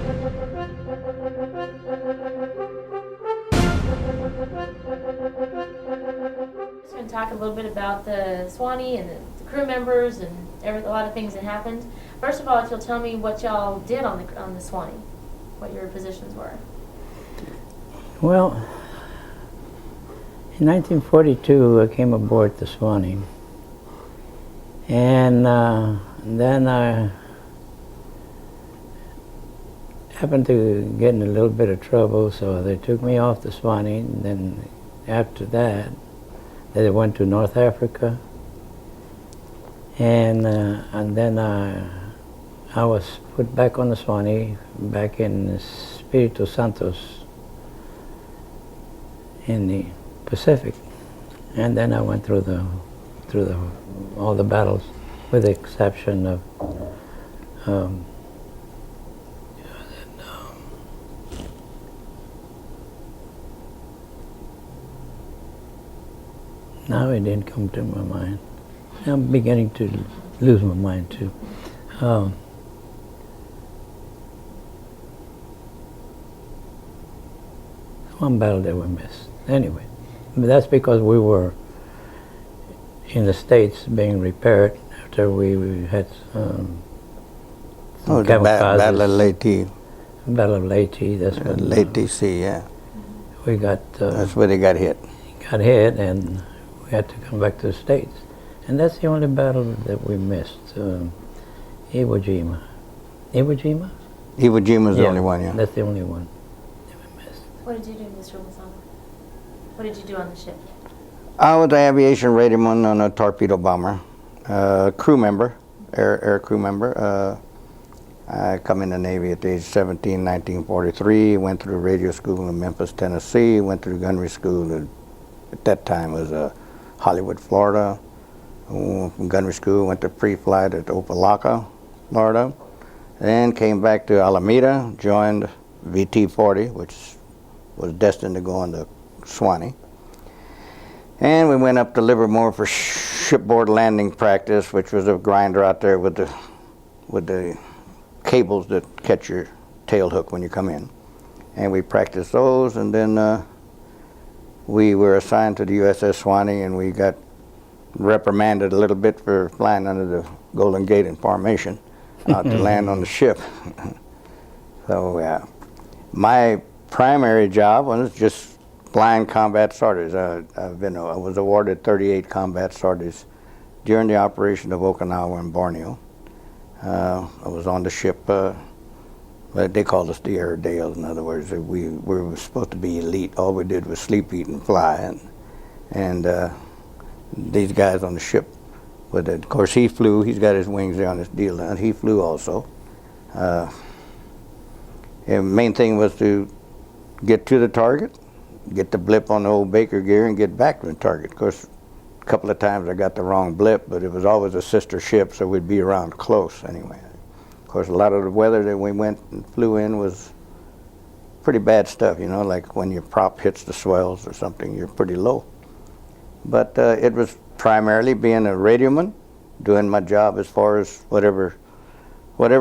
Just going to talk a little bit about the Suwannee and the crew members and a lot of things that happened. First of all, if you'll tell me what y'all did on the Suwannee, what your positions were. Well, in 1942, I came aboard the Suwannee, and then I happened to get in a little bit of trouble, so they took me off the Suwannee, and then after that, they went to North Africa, and then I was put back on the Suwannee, back in Espiritu Santos, in the Pacific, and then I went through all the battles, with the exception of now it didn't come to my mind. I'm beginning to lose my mind too. One battle that we missed. Anyway, that's because we were in the States being repaired after we had the Battle of Leyte. Battle of Leyte, that's what... Leyte Sea, yeah. We got... that's where they got hit. Got hit, and we had to come back to the States. And that's the only battle that we missed. Iwo Jima. Iwo Jima? Iwo Jima's the only one, yeah. That's the only one that we missed. What did you do, Mr. Lozano? What did you do on the ship? I was an aviation radioman on a torpedo bomber, crew member, air crew member. I come in the Navy at the age of 17, 1943, went through radio school in Memphis, Tennessee, went through gunnery school at that time was Hollywood, Florida. From gunnery school, went to pre-flight at Opelika, Florida. Then came back to Alameda, joined VT-40, which was destined to go on the Suwannee. And we went up to Livermore for shipboard landing practice, which was a grinder out there with the cables that catch your tail hook when you come in. And we practiced those, and then we were assigned to the USS Suwannee, and we got reprimanded a little bit for flying under the Golden Gate in formation out to land on the ship. So my primary job was just flying combat sorties. I was awarded 38 combat sorties during the operation of Okinawa and Borneo. I was on the ship, they called us the Airedales. In other words, we were supposed to be elite. All we did was sleep, eat, and fly. And these guys on the ship, of course he flew, he's got his wings there on this deal, and he flew also. The main thing was to get to the target, get the blip on the old Baker gear, and get back to the target. Of course, a couple of times I got the wrong blip, but it was always a sister ship, so we'd be around close anyway. Of course, a lot of the weather that we went and flew in was pretty bad stuff, you know, like when your prop hits the swells or something, you're pretty low. But it was primarily being a radioman, doing my job as far as whatever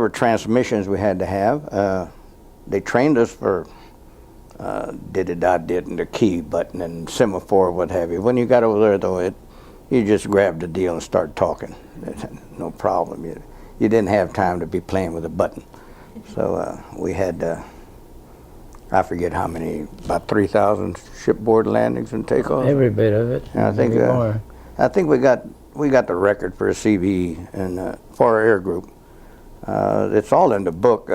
transmissions we had to have. They trained us for did and the key button and semaphore, what have you. When you got over there, though, you just grabbed the deal and started talking. No problem. You didn't have time to be playing with a button. So we had, I forget how many, about 3,000 shipboard landings and takeoffs. Every bit of it. And I think we got the record for a CVE and for our air group. It's all in the book.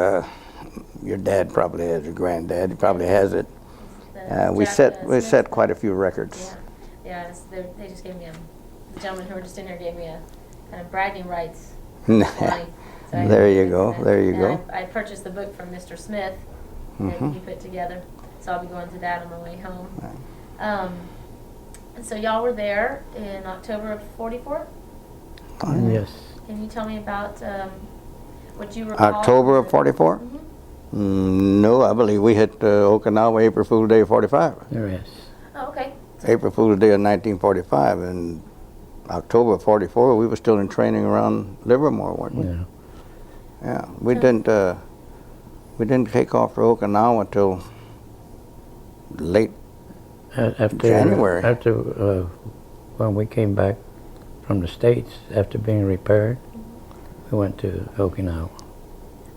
Your dad probably has, your granddad, he probably has it. We set quite a few records. Yeah, they just gave me the gentleman who were just in here gave me a kind of bragging rights. So there you go. I purchased the book from Mr. Smith that he put together, so I'll be going to that on my way home. And so y'all were there in October of '44? Yes. Can you tell me about what you recall? October of '44? No, I believe we hit Okinawa April Fool's Day of '45. Yes. Oh, okay. April Fool's Day of 1945, and October of '44 we were still in training around Livermore, weren't we? Yeah. Yeah, we didn't. We didn't take off for Okinawa until late After January. After when we came back from the States after being repaired, we went to Okinawa.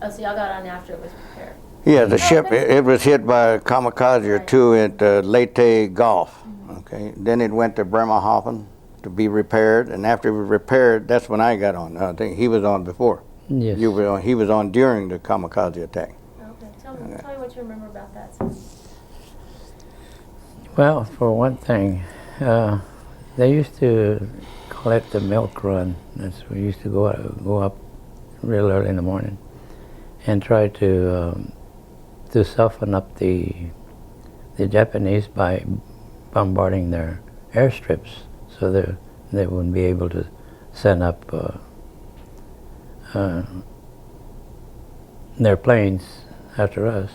Oh, so y'all got on after it was prepared. Yeah, the Oh, ship, okay. it was hit by a kamikaze or Right. two at Leyte Gulf. Okay, then it went to Bremerhaven to be repaired, and after it was repaired, that's when I got on. I think he was on before. Yes. You were on, he was on during the kamikaze attack. Okay, tell me what you remember about that. So. Well, for one thing, they used to call it the milk run. We used to go up real early in the morning and try to soften up the Japanese by bombarding their airstrips, so they wouldn't be able to send up their planes after us.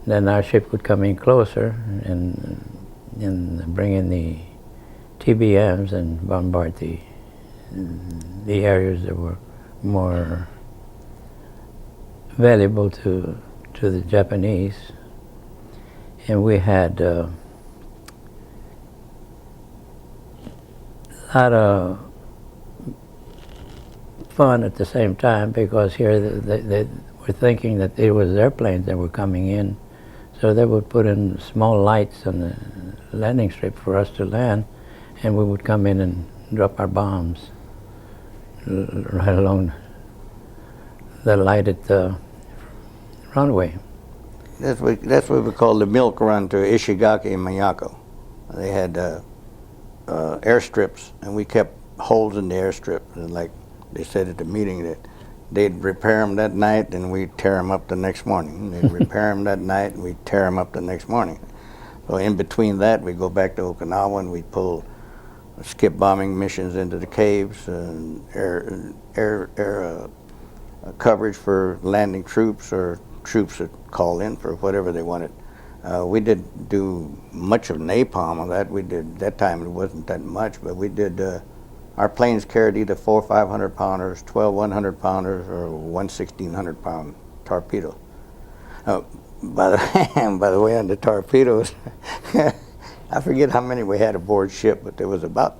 Then our ship would come in closer and bring in the TBMs and bombard the areas that were more valuable to the Japanese. And we had a lot of fun at the same time, because here they were thinking that it was airplanes that were coming in. So they would put in small lights on the landing strip for us to land, and we would come in and drop our bombs right along the lighted runway. That's what we call the milk run to Ishigaki and Miyako. They had airstrips, and we kept holes in the airstrip. And like they said at the meeting, that they'd repair them that night and we'd tear them up the next morning. They'd repair them that night and we'd tear them up the next morning. So in between that, we go back to Okinawa and we pull skip bombing missions into the caves, and air coverage for landing troops or troops that call in for whatever they wanted. We did do much of napalm of that. We did, that time it wasn't that much, but we did, our planes carried either 4 500 pounders, 12 100 pounders, or 1 1,600 pound torpedo. By the way, on the torpedoes, I forget how many we had aboard ship, but there was about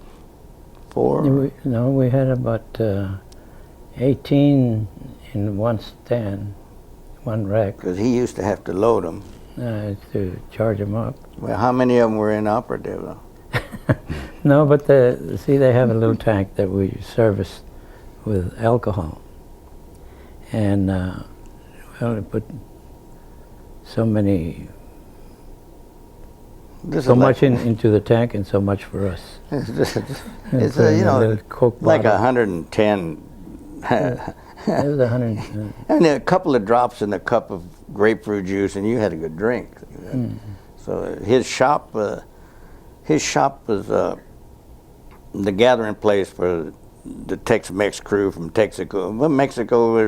4. We had about 18 in one stand, one wreck, Because he used to have to load them. to charge them up. Well, how many of them were inoperative, though? No, but see, they have a little tank that we service with alcohol, and well, they put so much into the tank and so much for us. It's put in you a know, little Coke like bottle. 110. It was 100. And a couple of drops in a cup of grapefruit juice, and you had a good drink. So his shop was the gathering place for the Tex-Mex crew from Texaco. Well,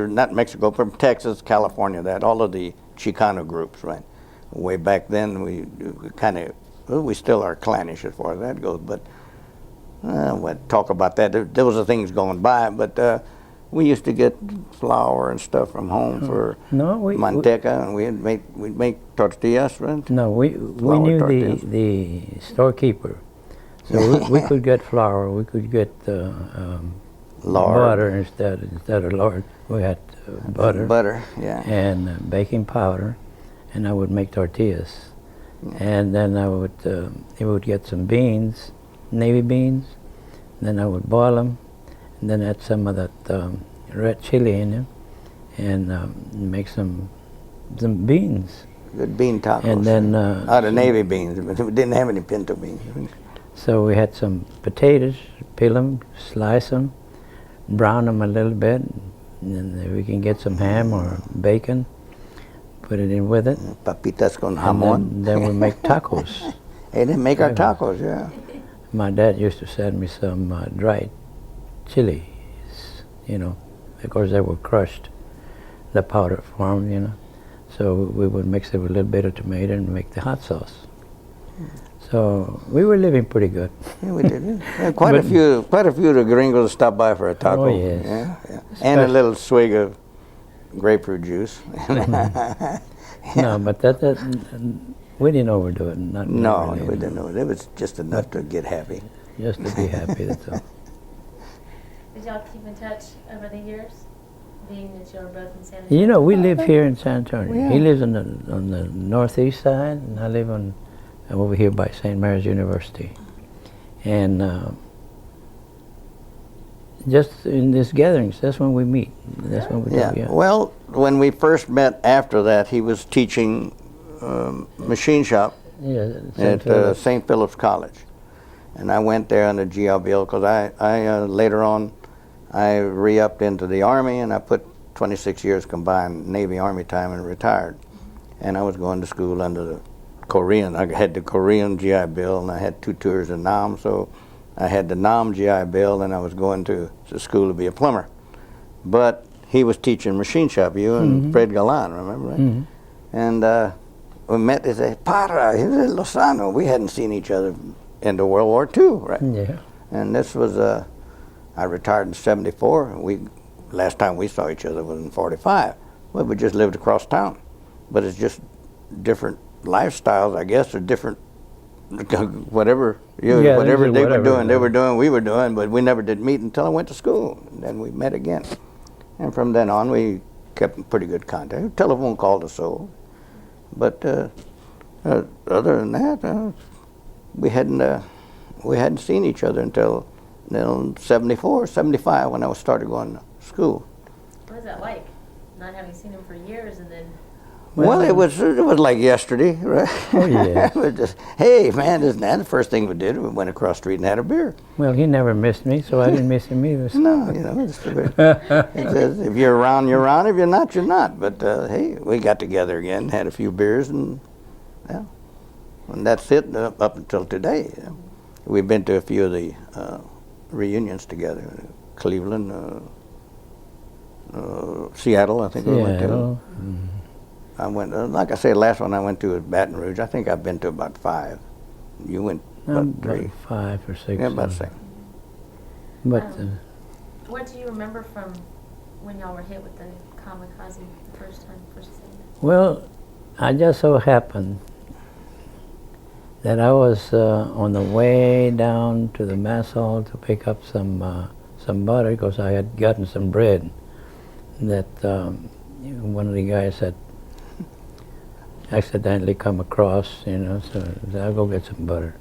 not Mexico, from Texas, California, that all of the Chicano groups, right? Way back then, we kind of, well, we still are clannish as far as that goes, but we'll talk about that. There was the things going by, but we used to get flour and stuff from home for manteca, and we'd make tortillas, right? No, we knew tortillas. the storekeeper, so we could get flour. We could get butter instead of lard. We had butter. Butter, yeah. And baking powder, and I would make tortillas, and then I would get some beans, navy beans, then I would boil them, and then add some of that red chili in them, and make some beans. Good bean tacos. And then out of navy beans, but we didn't have any pinto beans. so we had some potatoes, peel them, slice them, brown them a little bit, and then we can get some ham or bacon, put it in with it. Papitas con And jamon. then we make tacos. They didn't make our tacos, yeah. My dad used to send me some dried chilies, Of course, they were crushed, the powder form, So we would mix it with a little bit of tomato and make the hot sauce. So we were living pretty good. Yeah, we did. Yeah, quite a few of the gringos stopped by for a taco. Oh, yes. Yeah. And a little swig of grapefruit juice. No, but that we didn't overdo it. Not No, really, we didn't know. It was just enough to get happy. Just to be happy. That's all. Did y'all keep in touch over the years, being that you were both in San Antonio? You know, we live here in San Antonio. Yeah. He lives on the northeast side, and I live on over here by St. Mary's University. And just in these gatherings, that's when we meet. That's when we Yeah. do. Yeah. Well, when we first met after that, he was teaching machine shop Yeah. at St. Philip's College. And I went there on the GL bill because I later on, I re-upped into the Army, and I put 26 years combined Navy-Army time and retired. And I was going to school under the Korean. I had the Korean GI Bill, and I had 2 tours in Nam, so I had the Nam GI Bill, and I was going to school to be a plumber. But he was teaching machine shop, you and Fred Galan, remember, right? And we met, he said, Parra, he was at Lozano. We hadn't seen each other into World War II, right? Yeah. And this was, I retired in '74. Last time we saw each other was in '45. Well, we just lived across town. But it's just different lifestyles, I guess, or different, whatever, whatever they were doing, we were doing, but we never did meet until I went to school. And then we met again. And from then on, we kept in pretty good contact. Telephone called us so. But other than that, we hadn't seen each other until '74, '75 when I started going to school. What was that like, not having seen him for years and then? Well, it was like yesterday, right? Oh, yeah. It was just, hey, man, isn't that the first thing we did? We went across the street and had a beer. Well, he never missed me, so I didn't miss him either. So. No, you know, it says, if you're around, you're around. If you're not, you're not. But, hey, we got together again, had a few beers, and, yeah. And that's it up until today. You know. We've been to a few of the reunions together. Cleveland, Seattle, I think we went to. I went, like I said, the last one I went to was Baton Rouge. I think I've been to about 5. You went about 3. About 5 or 6. Yeah, about 6. But What do you remember from when y'all were hit with the kamikaze the first time, first thing? well, I just so happened that I was on the way down to the mess hall to pick up some butter because I had gotten some bread that one of the guys had accidentally come across, you know, so I'll go get some butter.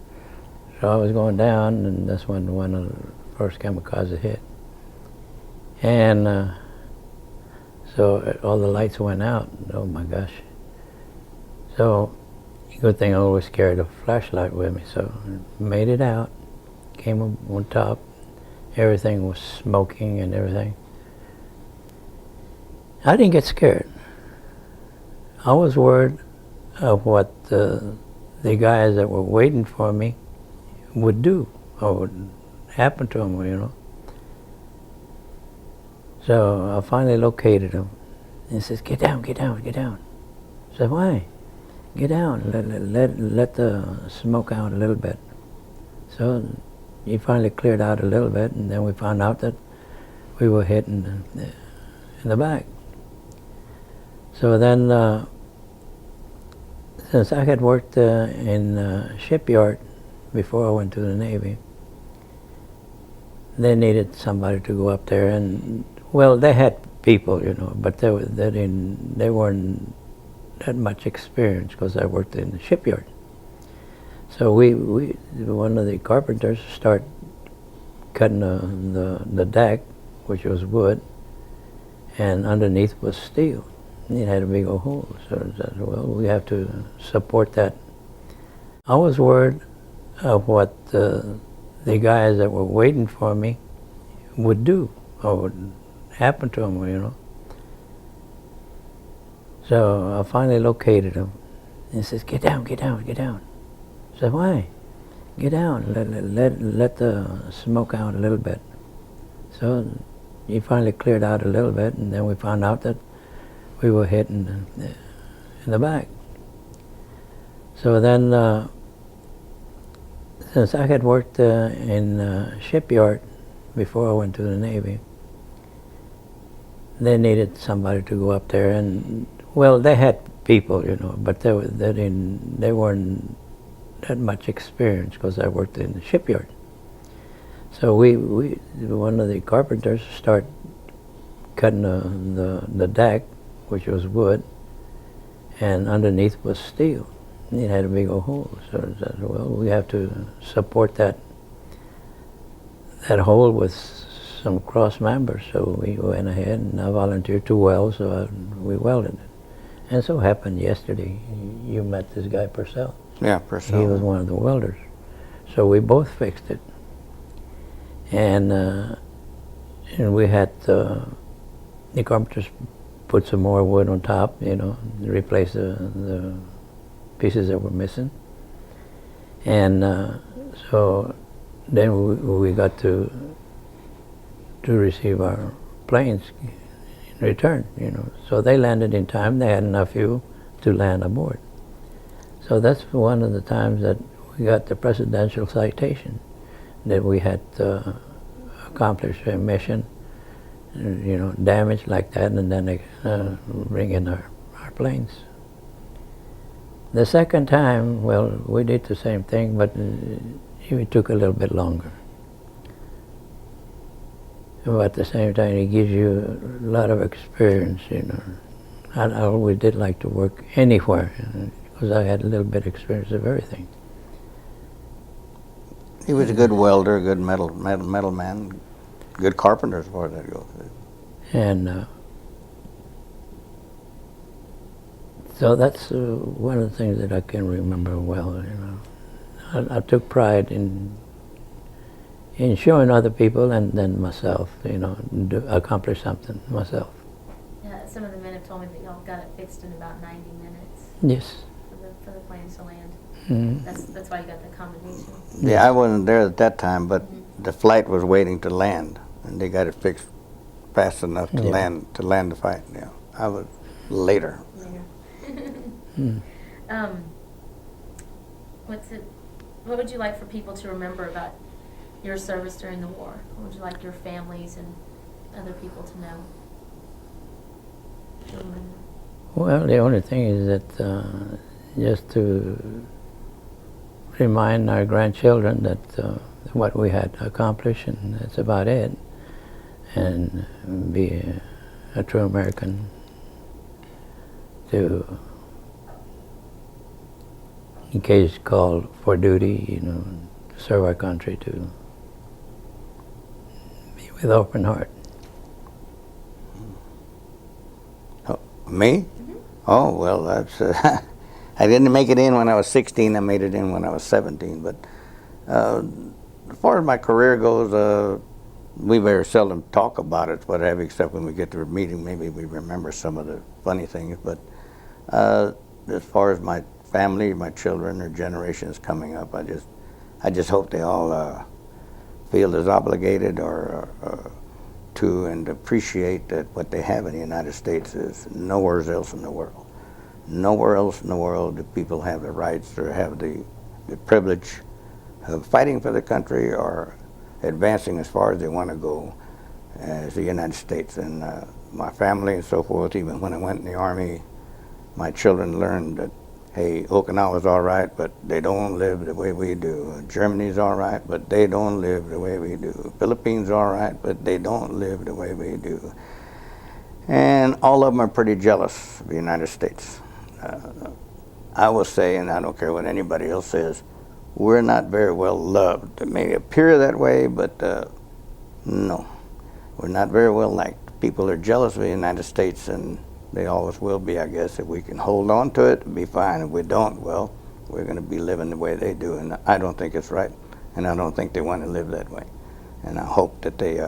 So I was going down, and that's when one of the first kamikaze hit. And so all the lights went out. Oh my gosh. So good thing I always carried a flashlight with me, so I made it out, came up on top, everything was smoking and everything. I didn't get scared. I was worried of what the guys that were waiting for me would do or would happen to them, you know. So I finally located him. And he says, get down, get down, get down. I said, why? Get down, let the smoke out a little bit. So he finally cleared out a little bit, and then we found out that we were hit in the back. So then, since I had worked in a shipyard before I went to the Navy, they needed somebody to go up there, and well, they had people, you know, but they weren't that much experience because I worked in the shipyard. So we one of the carpenters started cutting the deck, which was wood, and underneath was steel. It had a big old hole. So I said, well, we have to support that. I was worried of what the guys that were waiting for me would do or would happen to them, you know. So I finally located him. And he says, get down, get down, get down. I said, why? Get down, let the smoke out a little bit. So he finally cleared out a little bit, and then we found out that we were hit in the back. So then, since I had worked in a shipyard before I went to the Navy, they needed somebody to go up there, and well, they had people, you know, but they weren't that much experience because I worked in the shipyard. So one of the carpenters started cutting the deck, which was wood, and underneath was steel. It had a big old hole. So I said, well, we have to support that hole with some cross members. So we went ahead, and I volunteered to weld, so we welded it. And so happened yesterday, you met this guy Purcell. Yeah, Purcell. He was one of the welders. So we both fixed it. And we had the carpenters put some more wood on top, you know, replace the pieces that were missing. And so then we got to receive our planes in return, you know. So they landed in time. They had enough fuel to land aboard. So that's one of the times that we got the presidential citation, that we had accomplished a mission, you know, damage like that, and then they bring in our planes. The second time, well, we did the same thing, but it took a little bit longer. But at the same time, it gives you a lot of experience, you know. I always did like to work anywhere, because I had a little bit of experience of everything. He was a good welder, good metal man, good carpenter as far as that goes. And so that's one of the things that I can remember well, you know. I took pride in showing other people and then myself, you know, accomplish something myself. Yeah, some of the men have told me that y'all got it fixed in about 90 minutes Yes. for the planes to land. Mm-hmm. That's why you got the combination. Yeah, I wasn't there at that time, but the flight was waiting to land, and they got it fixed fast enough to land the fight. Yeah, I was later. What would you like for people to remember about your service during the war? What would you like your families and other people to know? Well, the only thing is that just to remind our grandchildren that what we had accomplished, and that's about it, and be a true American, to, in case called for duty, you know, to serve our country, to be with open heart. Oh, me? Oh, well, that's I didn't make it in when I was 16. I made it in when I was 17. But as far as my career goes, we very seldom talk about it, what have you, except when we get to a meeting, maybe we remember some of the funny things. But as far as my family, my children, or generations coming up, I just hope they all feel as obligated or to and appreciate that what they have in the United States is nowhere else in the world. Nowhere else in the world do people have the rights or have the privilege of fighting for the country or advancing as far as they want to go as the United States. And my family and so forth, even when I went in the Army, my children learned that, hey, Okinawa's all right, but they don't live the way we do. Germany's all right, but they don't live the way we do. Philippines all right, but they don't live the way we do. And all of them are pretty jealous of the United States. I will say, and I don't care what anybody else says, we're not very well loved. It may appear that way, but no, we're not very well liked. People are jealous of the United States, and they always will be, I guess. If we can hold on to it, it'll be fine. If we don't, well, we're going to be living the way they do, and I don't think it's right, and I don't think they want to live that way. And I hope that they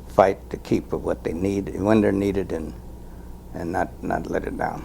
fight to keep what they need when they're needed, and not let it down.